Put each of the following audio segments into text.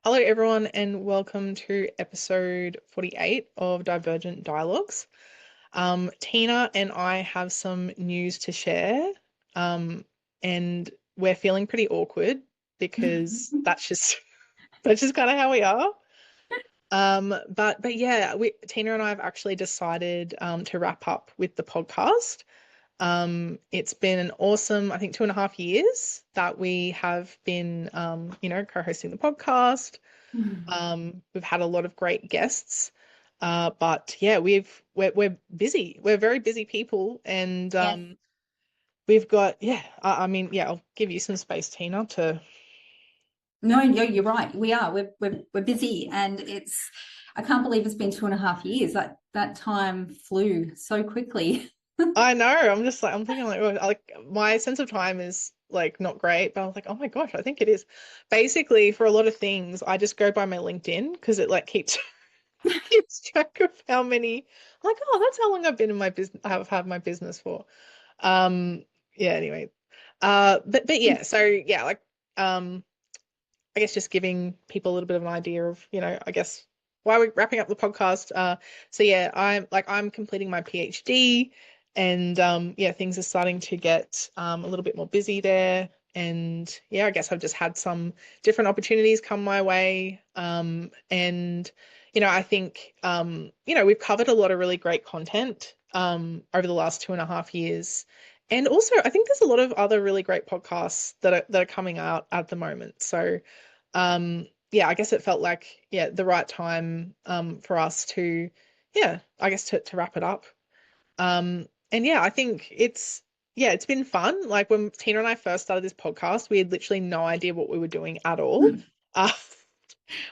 Hello, everyone, and welcome to episode 48 of Divergent Dialogues. Tina and I have some news to share, um, and we're feeling pretty awkward because that's just kind of how we are. But yeah, Tina and I have actually decided to wrap up with the podcast. It's been an awesome, I think, 2.5 years that we have been, co-hosting the podcast. We've had a lot of great guests, but yeah, we're busy. We're very busy people, and Yes. we've got yeah. I mean, I'll give you some space, Tina, to. No, you're right. We are. We're busy, and I can't believe it's been 2.5 years. That time flew so quickly. I know. I'm thinking like, oh, like my sense of time is like not great, but I was like, oh my gosh, I think it is. Basically, for a lot of things, I just go by my LinkedIn because it like keeps keeps track of how many. Like, oh, that's how long I've been in my business. I have had my business for. Um, yeah, anyway. But yeah, so yeah, like I guess just giving people a little bit of an idea of, I guess why we're wrapping up the podcast. So yeah, I'm completing my PhD and yeah, things are starting to get a little bit more busy there. And yeah, I guess I've just had some different opportunities come my way. And I think we've covered a lot of really great content over the last 2.5 years. And also, I think there's a lot of other really great podcasts that are coming out at the moment. So, yeah, I guess it felt like the right time for us to I guess to wrap it up. And yeah, I think it's been fun. Like when Tina and I first started this podcast, we had literally no idea what we were doing at all. Uh,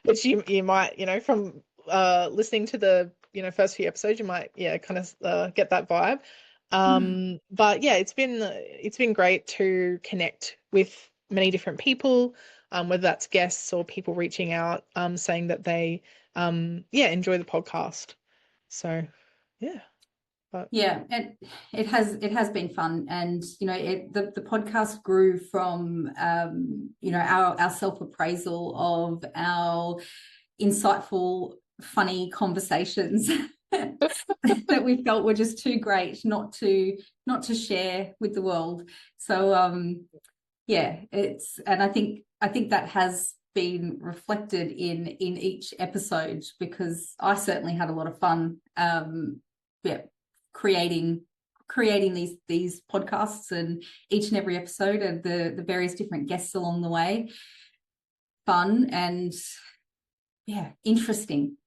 which you might, from listening to the, first few episodes, you might kind of get that vibe. But yeah, it's been great to connect with many different people, whether that's guests or people reaching out, saying that they enjoy the podcast. So yeah, but Yeah, it has been fun, and the podcast grew from our self appraisal of our insightful, funny conversations that we felt were just too great not to share with the world. So yeah, and I think that has been reflected in each episode, because I certainly had a lot of fun yeah creating these podcasts, and each and every episode, and the various different guests along the way. Fun and yeah, interesting.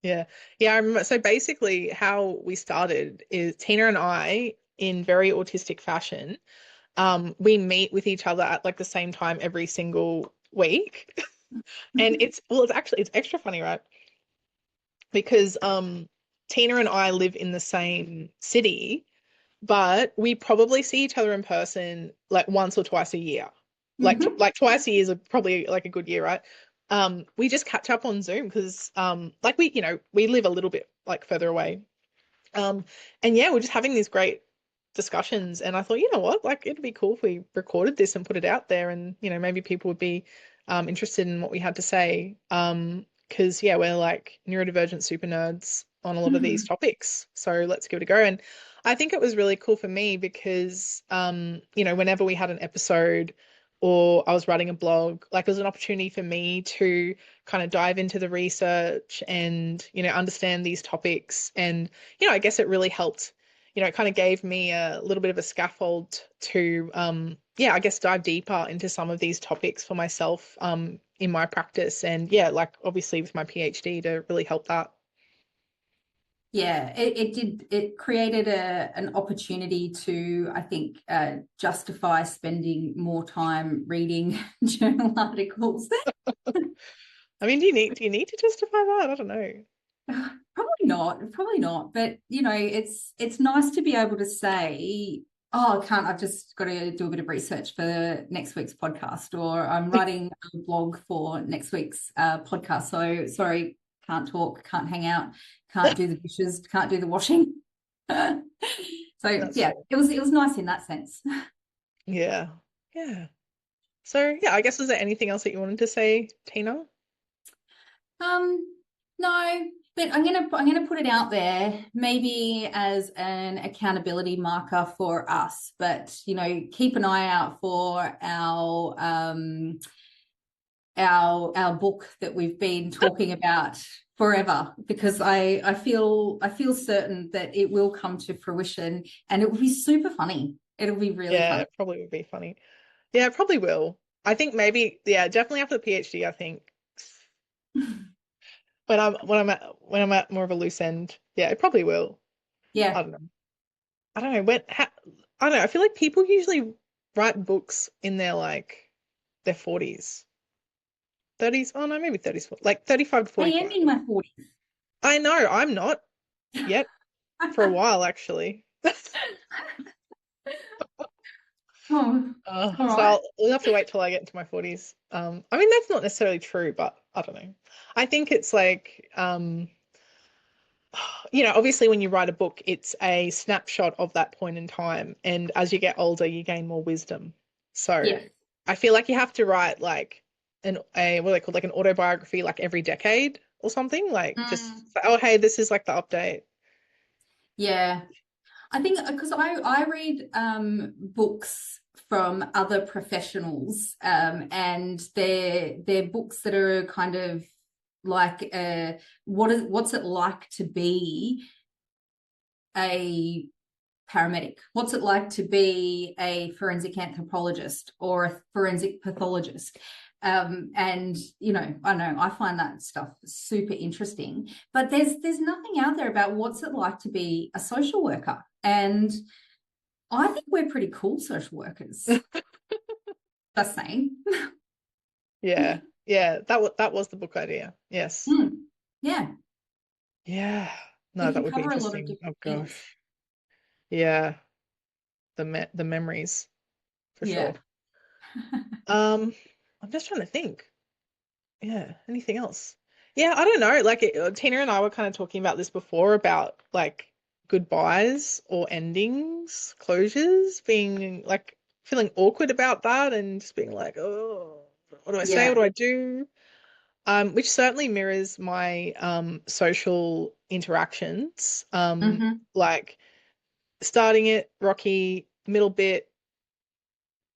yeah, yeah. I remember. So basically, how we started is Tina and I, in very autistic fashion, we meet with each other at like the same time every single week. And it's extra funny, right? Because Tina and I live in the same city, but we probably see each other in person like once or twice a year. Mhm. Like twice a year is probably like a good year, right? We just catch up on Zoom because like we live a little bit like further away. Um, and yeah, we're just having these great discussions. And I thought, you know what, like it'd be cool if we recorded this and put it out there, and maybe people would be interested in what we had to say. Because yeah, we're like neurodivergent super nerds on a lot of these Mhm. topics. So let's give it a go. And I think it was really cool for me because whenever we had an episode or I was writing a blog, like it was an opportunity for me to kind of dive into the research and, understand these topics. And, I guess it really helped, it kind of gave me a little bit of a scaffold to, I guess dive deeper into some of these topics for myself, in my practice. And yeah, like obviously with my PhD to really help that. Yeah, it created an opportunity to, I think, justify spending more time reading journal articles. I mean, do you need to justify that? I don't know. Probably not. But it's nice to be able to say, "Oh, I can't. I've just got to do a bit of research for next week's podcast," or "I'm writing a blog for next week's podcast. So sorry, can't talk, can't hang out, can't do the dishes, can't do the washing." So That's yeah, true. it was nice in that sense. Yeah. Yeah. So yeah, I guess was there anything else that you wanted to say, Tina? No, but I'm gonna put it out there, maybe as an accountability marker for us. But keep an eye out for our book that we've been talking about forever, because I feel certain that it will come to fruition, and it will be super funny. It'll be really Yeah, funny. it probably would be funny. Yeah, it probably will. I think maybe, yeah, definitely after the PhD, I think when I'm at more of a loose end, yeah, it probably will. I Yeah. don't know. I don't know I don't know. I feel like people usually write books in their 40s, 30s. Oh no, maybe 30s, like 35 to I am 45. in my 40s. I know, I'm not yet for a while actually. Oh, all So right. we'll have to wait till I get into my 40s. I mean that's not necessarily true, but I don't know. I think it's like obviously when you write a book, it's a snapshot of that point in time, and as you get older, you gain more wisdom. So Yes. I feel like you have to write like what are they called, like an autobiography, like every decade or something. Like just Mm, oh hey, this is like the update. yeah. I think because I read books from other professionals, and they're books that are kind of like what's it like to be a paramedic? What's it like to be a forensic anthropologist or a forensic pathologist? And I know I find that stuff super interesting, but there's nothing out there about what's it like to be a social worker. And I think we're pretty cool social workers. Just saying. Yeah, yeah, that was the book idea. Yes. Mm, yeah, Yeah. we No, that can would be cover a lot of interesting. different Oh things. gosh. Yeah, the memories for Yeah. sure. Um, I'm just trying to think. Yeah, anything else? Yeah, I don't know. Like Tina and I were kind of talking about this before about like goodbyes or endings, closures, being like feeling awkward about that and just being like, oh, what do I say? What Yeah. do I do? Which certainly mirrors my social interactions. Hmm. Like starting it rocky, middle bit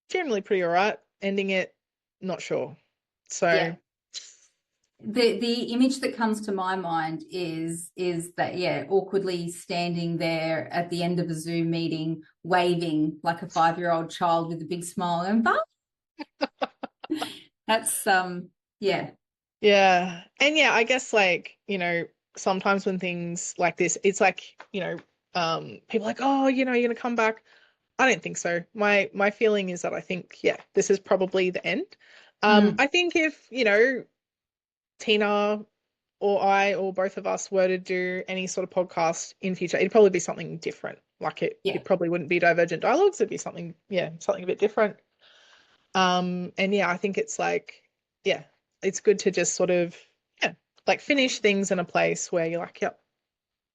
generally pretty all right, ending it not sure. Yeah. So The image that comes to my mind is that, yeah, awkwardly standing there at the end of a Zoom meeting, waving like a 5-year-old child with a big smile and bye. That's yeah. yeah. And yeah, I guess like, sometimes when things like this, it's like, people are like, oh, you're gonna come back. I don't think so. My feeling is that I think, yeah, this is probably the end. Mm, I think if, Tina or I or both of us were to do any sort of podcast in future, it'd probably be something different. Like yeah. it probably wouldn't be Divergent Dialogues, it'd be something, yeah, something a bit different. And yeah, I think it's like, yeah, it's good to just sort of, yeah, like finish things in a place where you're like, yep,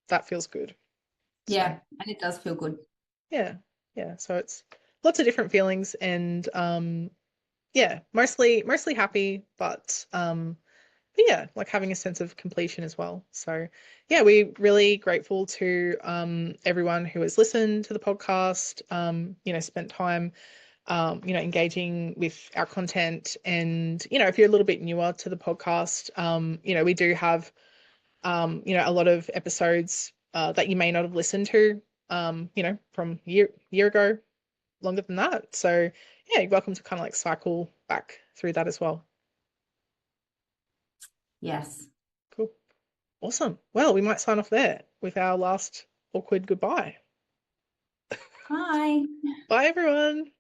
that feels good. So Yeah, and it does feel good. yeah, yeah. So it's lots of different feelings and yeah, mostly happy, but yeah, like having a sense of completion as well. So yeah, we're really grateful to everyone who has listened to the podcast, spent time engaging with our content. And, if you're a little bit newer to the podcast, we do have, a lot of episodes that you may not have listened to, from year ago, longer than that. So yeah, you're welcome to kind of like cycle back through that as well. Yes. Cool. Awesome. Well, we might sign off there with our last awkward goodbye. Bye. Bye, everyone.